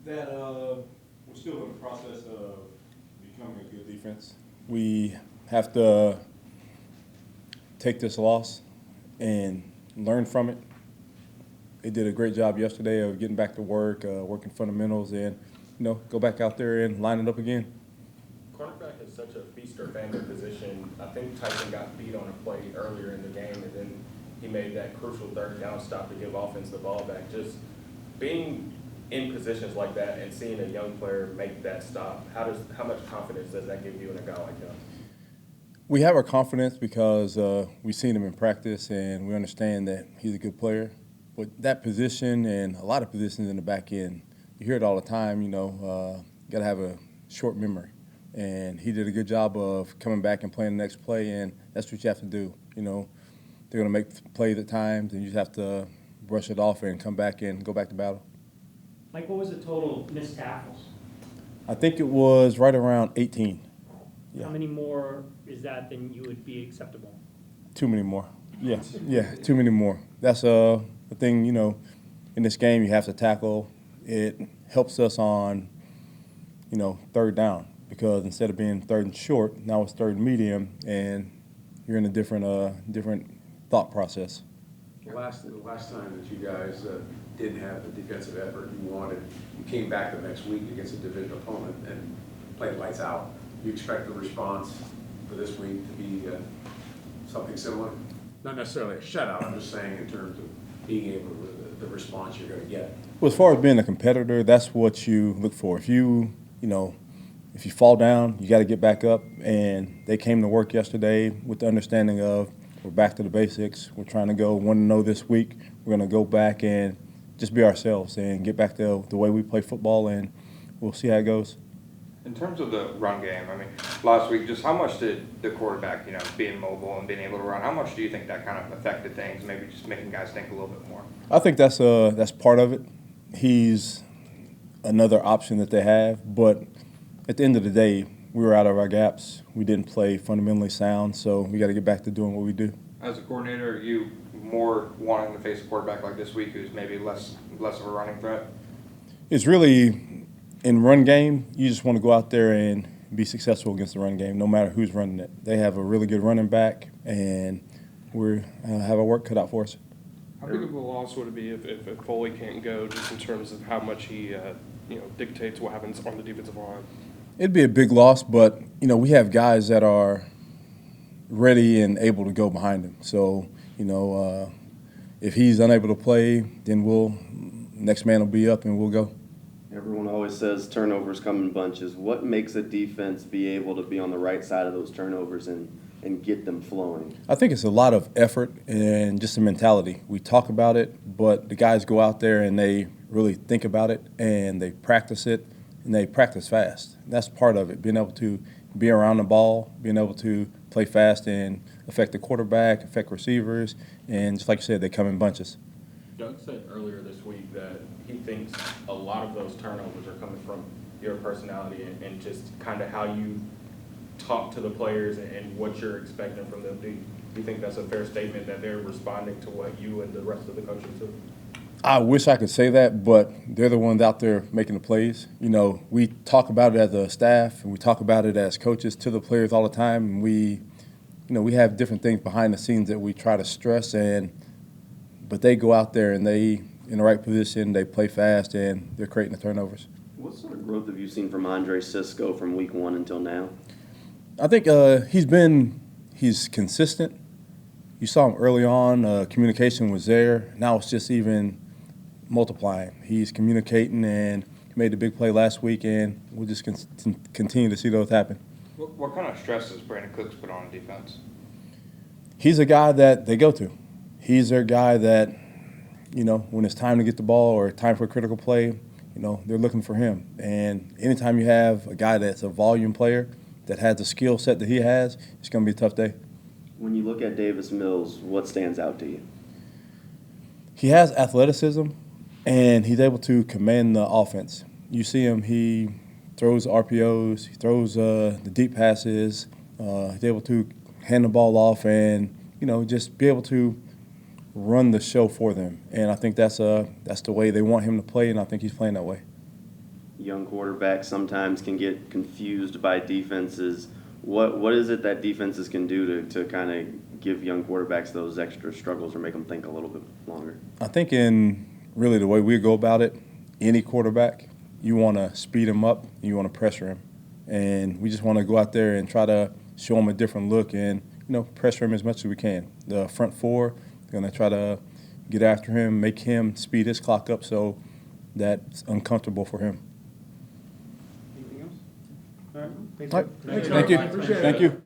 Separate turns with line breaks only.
that we're still in the process of becoming a good defense. We have to take this loss and learn from it. They did a great job yesterday of getting back to work, working fundamentals, and go back out there and line it up again.
Cornerback is such a feast or famine position. I think Tyson got beat on a play earlier in the game, and then he made that crucial third down stop to give offense the ball back. Just being in positions like that and seeing a young player make that stop, how much confidence does that give you in a guy like that?
We have our confidence because we've seen him in practice and we understand that he's a good player. But that position and a lot of positions in the back end, you hear it all the time, got to have a short memory. And he did a good job of coming back and playing the next play, and that's what you have to do. They're going to make plays at times, and you just have to brush it off and come back and go back to battle.
Mike, what was the total missed tackles?
I think it was right around 18. Yeah.
How many more is that than you would be acceptable?
Too many more. Yes, yeah, too many more. That's the thing, in this game you have to tackle. It helps us on, third down because instead of being third and short, now it's third and medium, and you're in a different thought process.
The last time that you guys didn't have the defensive effort you came back the next week against a division opponent and played lights out. You expect the response for this week to be something similar? Not necessarily a shutout, I'm just saying in terms of being able to, the response you're going to get.
Well, as far as being a competitor, that's what you look for. If you fall down, you got to get back up, and they came to work yesterday with the understanding of we're back to the basics. We're trying to go 1-0 this week. We're going to go back and just be ourselves and get back to the way we play football, and we'll see how it goes.
In terms of the run game, last week, just how much did the quarterback, being mobile and being able to run, how much do you think that kind of affected things, maybe just making guys think a little bit more?
I think that's part of it. He's another option that they have, but at the end of the day, we were out of our gaps. We didn't play fundamentally sound, so we got to get back to doing what we do.
As a coordinator, are you more wanting to face a quarterback like this week who's maybe less of a running threat?
It's really, in run game, you just want to go out there and be successful against the run game, no matter who's running it. They have a really good running back, and we have our work cut out for us.
How big of a loss would it be if Foley can't go, just in terms of how much he dictates what happens on the defensive line?
It'd be a big loss, but we have guys that are ready and able to go behind him. So if he's unable to play, then next man will be up and we'll go.
Everyone always says turnovers come in bunches. What makes a defense be able to be on the right side of those turnovers and get them flowing?
I think it's a lot of effort and just a mentality. We talk about it, but the guys go out there and they really think about it and they practice it, and they practice fast. That's part of it, being able to be around the ball, being able to play fast and affect the quarterback, affect receivers, and just like you said, they come in bunches.
Doug said earlier this week that he thinks a lot of those turnovers are coming from your personality and just kind of how you talk to the players and what you're expecting from them. Do you think that's a fair statement that they're responding to what you and the rest of the coaches do?
I wish I could say that, but they're the ones out there making the plays. We talk about it as a staff and we talk about it as coaches to the players all the time. And we have different things behind the scenes that we try to stress, but they go out there and they in the right position, they play fast, and they're creating the turnovers.
What sort of growth have you seen from Andre Cisco from week 1 until now?
I think he's consistent. You saw him early on. Communication was there. Now it's just even multiplying. He's communicating and made a big play last week, and we'll just continue to see those happen.
What kind of stress does Brandon Cooks put on defense?
He's a guy that they go to. He's their guy that, when it's time to get the ball or time for a critical play, they're looking for him. And anytime you have a guy that's a volume player that has the skill set that he has, it's going to be a tough day.
When you look at Davis Mills, what stands out to you?
He has athleticism, and he's able to command the offense. You see him, he throws RPOs, he throws the deep passes, he's able to hand the ball off and, just be able to run the show for them. And I think that's the way they want him to play, and I think he's playing that way.
young quarterbacks sometimes can get confused by defenses. What is it that defenses can do to kind of give young quarterbacks those extra struggles or make them think a little bit longer?
I think in really the way we go about it, any quarterback, you want to speed him up, you want to pressure him. And we just want to go out there and try to show him a different look and, pressure him as much as we can. The front four, going to try to get after him, make him speed his clock up so that's uncomfortable for him.
Anything else? All right.
All right. Thank you. Thank you.